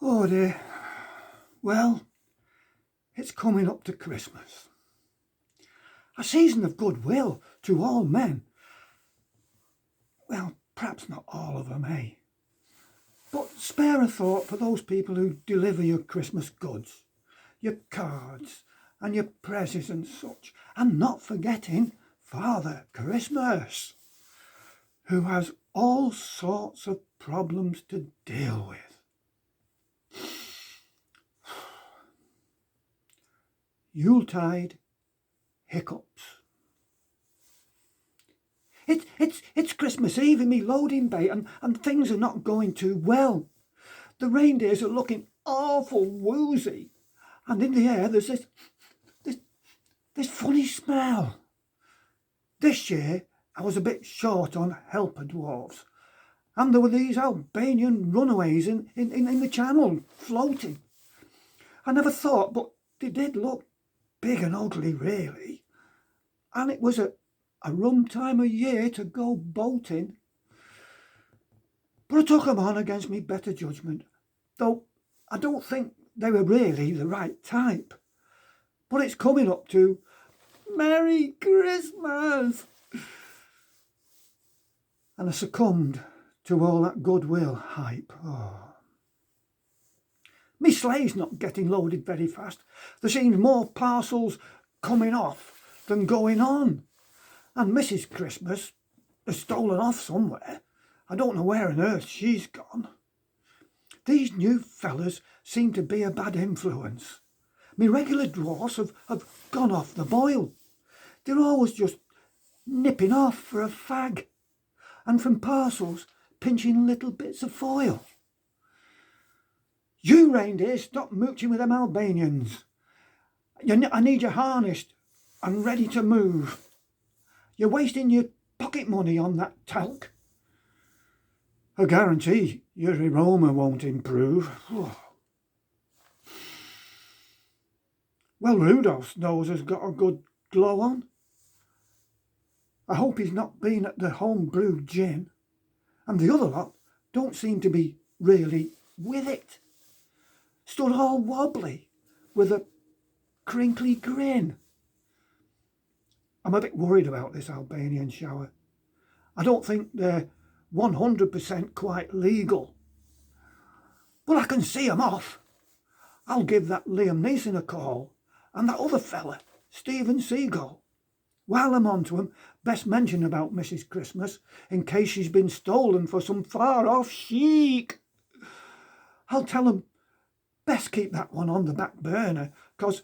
Oh dear. Well, it's coming up to Christmas. A season of goodwill to all men. Well, perhaps not all of them, eh? But spare a thought for those people who deliver your Christmas goods, your cards and your presents and such. And not forgetting Father Christmas, who has all sorts of problems to deal with. Yuletide Hiccups. It's Christmas Eve in me loading bay and things are not going too well. The reindeers are looking awful woozy and in the air there's this funny smell. This year I was a bit short on helper dwarfs and there were these Albanian runaways in the channel floating. I never thought, but they did look big and ugly really, and it was a rum time of year to go boating. But I took them on against me better judgment, though I don't think they were really the right type. But it's coming up to Merry Christmas, and I succumbed to all that goodwill hype. Me sleigh's not getting loaded very fast. There seems more parcels coming off than going on. And Mrs. Christmas has stolen off somewhere. I don't know where on earth she's gone. These new fellas seem to be a bad influence. Me regular dwarfs have gone off the boil. They're always just nipping off for a fag. And from parcels, pinching little bits of foil. You reindeer, stop mooching with them Albanians. I need you harnessed and ready to move. You're wasting your pocket money on that talc. I guarantee your aroma won't improve. Well, Rudolph's nose has got a good glow on. I hope he's not been at the home-brewed gin. And the other lot don't seem to be really with it. Stood all wobbly with a crinkly grin. I'm a bit worried about this Albanian shower. I don't think they're 100% quite legal. But I can see 'em off. I'll give that Liam Neeson a call and that other fella, Steven Seagal. While I'm on to 'em, best mention about Mrs. Christmas in case she's been stolen for some far-off chic. I'll tell 'em best keep that one on the back burner, 'cause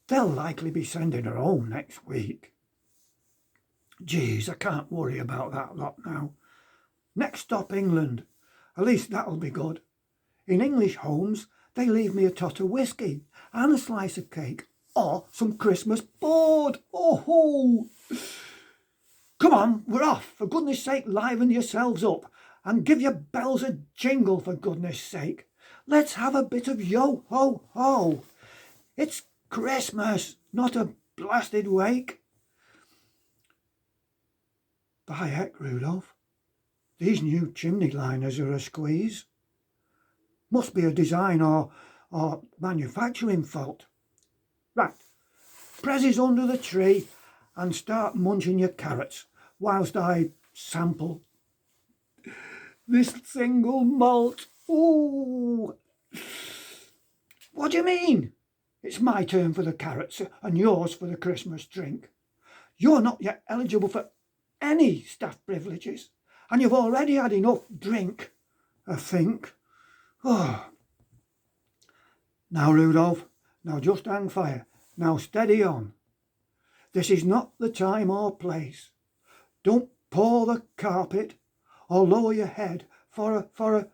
they'll likely be sending her home next week. Geez, I can't worry about that lot now. Next stop, England. At least that'll be good. In English homes, they leave me a tot of whiskey and a slice of cake or some Christmas board. Oh! Come on, we're off. For goodness sake, liven yourselves up and give your bells a jingle, for goodness sake. Let's have a bit of yo-ho-ho. It's Christmas, not a blasted wake. By heck, Rudolph, these new chimney liners are a squeeze. Must be a design or manufacturing fault. Right, prezzies under the tree and start munching your carrots whilst I sample this single malt. Ooh! What do you mean? It's my turn for the carrots and yours for the Christmas drink. You're not yet eligible for any staff privileges and you've already had enough drink, I think. Oh. Now, Rudolph, now just hang fire. Now steady on. This is not the time or place. Don't paw the carpet or lower your head for a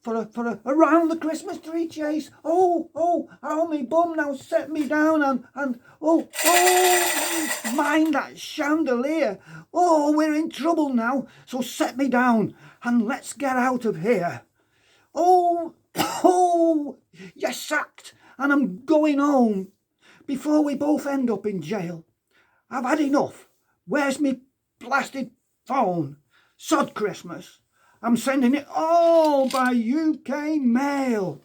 around the Christmas tree chase. Oh, me bum, now set me down and oh, mind that chandelier. Oh, we're in trouble now, so set me down and let's get out of here. Oh, you're sacked and I'm going home before we both end up in jail. I've had enough. Where's me blasted phone? Sod Christmas. I'm sending it all by UK mail.